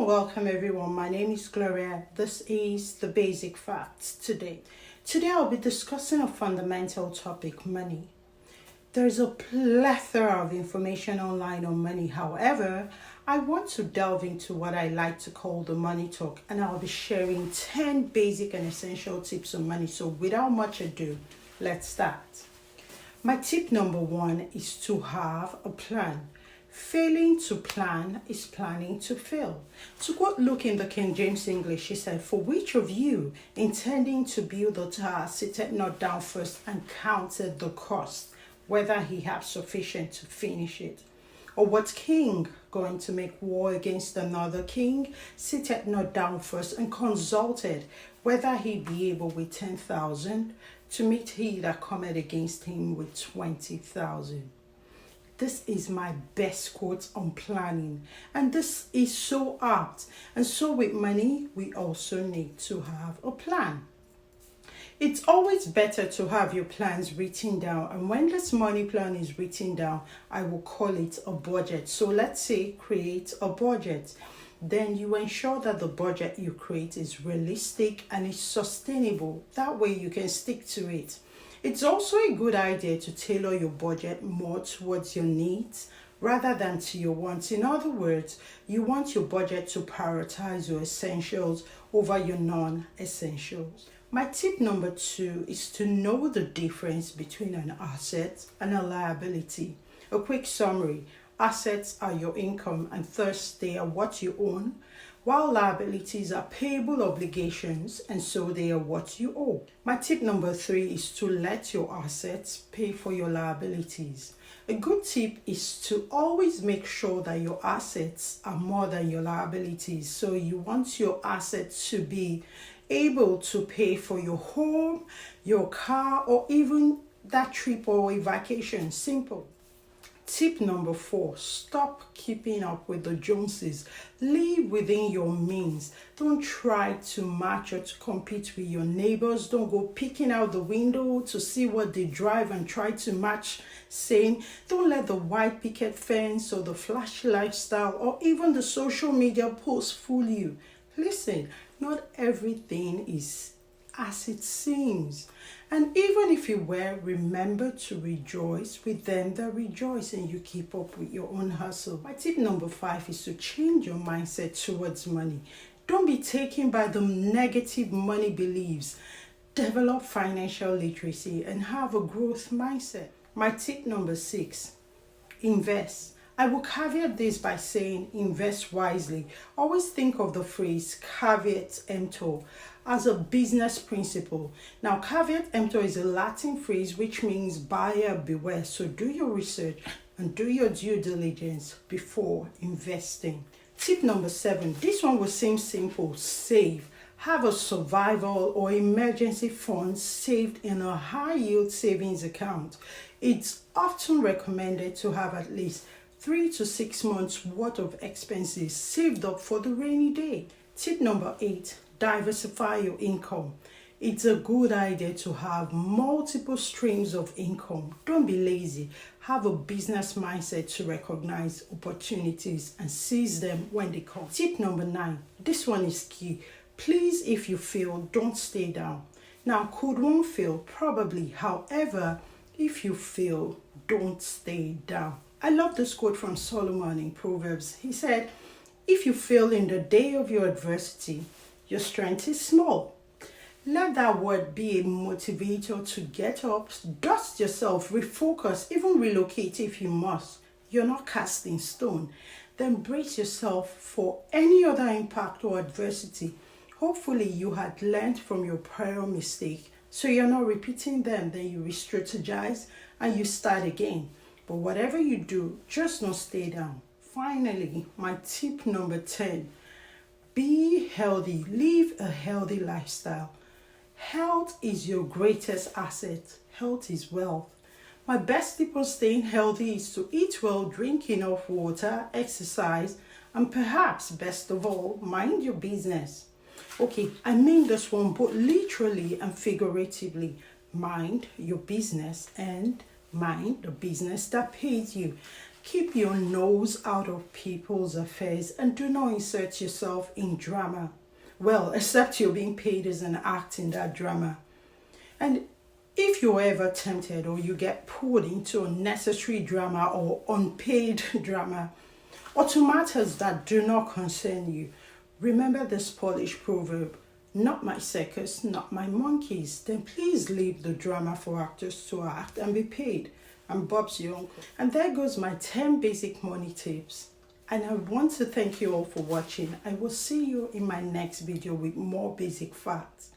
welcome everyone. My name is Gloria. This is the Basic Facts today. Today I'll be discussing a fundamental topic, money. There's a plethora of information online on money. However, I want to delve into what I like to call the money talk, and I'll be sharing 10 basic and essential tips on money. So without much ado, let's start. My tip number one is to have a plan. Failing to plan is planning to fail. To quote Luke in the King James English, he said, "For which of you, intending to build a tower, sitteth not down first and counted the cost, whether he have sufficient to finish it? Or what king, going to make war against another king, sitteth not down first and consulted, whether he be able with 10,000 to meet he that cometh against him with 20,000. This is my best quote on planning, and this is so apt. And so with money, we also need to have a plan. It's always better to have your plans written down, and when this money plan is written down, I will call it a budget. So let's say create a budget. Then you ensure that the budget you create is realistic and is sustainable. That way you can stick to it. It's also a good idea to tailor your budget more towards your needs rather than to your wants. In other words, you want your budget to prioritize your essentials over your non-essentials. My tip number two is to know the difference between an asset and a liability. A quick summary: assets are your income and thus they are what you own, while liabilities are payable obligations and so they are what you owe. My tip number three is to let your assets pay for your liabilities. A good tip is to always make sure that your assets are more than your liabilities. So you want your assets to be able to pay for your home, your car, or even that trip or a vacation. Simple. Tip number four, stop keeping up with the Joneses. Live within your means. Don't try to match or to compete with your neighbors. Don't go peeking out the window to see what they drive and try to match same. Don't let the white picket fence or the flashy lifestyle or even the social media posts fool you. Listen, not everything is as it seems. And even if you were, remember to rejoice with them that rejoice and you keep up with your own hustle. My tip number five is to change your mindset towards money. Don't be taken by the negative money beliefs. Develop financial literacy and have a growth mindset. My tip number six, invest. I will caveat this by saying invest wisely. Always think of the phrase caveat emptor as a business principle. Now, caveat emptor is a Latin phrase which means buyer beware. So do your research and do your due diligence before investing. Tip number seven, this one will seem simple: save. Have a survival or emergency fund saved in a high yield savings account. It's often recommended to have at least 3 to 6 months worth of expenses saved up for the rainy day. Tip number 8, diversify your income. It's a good idea to have multiple streams of income. Don't be lazy. Have a business mindset to recognize opportunities and seize them when they come. Tip number 9, this one is key. Please, if you fail, don't stay down. Now, could one fail? Probably. However, if you fail, don't stay down. I love this quote from Solomon in Proverbs. He said, "If you fail in the day of your adversity, your strength is small." Let that word be a motivator to get up, dust yourself, refocus, even relocate if you must. You're not cast in stone. Then brace yourself for any other impact or adversity. Hopefully you had learned from your prior mistake, so you're not repeating them. Then you re-strategize and you start again. But whatever you do, just don't stay down. Finally, my tip number 10, be healthy. Live a healthy lifestyle. Health is your greatest asset. Health is wealth. My best tip on staying healthy is to eat well, drink enough water, exercise, and perhaps, best of all, mind your business. Okay, I mean this one both literally and figuratively. Mind your business and mind the business that pays you. Keep your nose out of people's affairs and do not insert yourself in drama. Well, except you're being paid as an act in that drama. And if you're ever tempted or you get pulled into unnecessary drama or unpaid drama, or to matters that do not concern you, remember this Polish proverb, not my circus, not my monkeys. Then please leave the drama for actors to act and be paid. I'm Bob's your uncle. And there goes my 10 basic money tips. And I want to thank you all for watching. I will see you in my next video with more basic facts.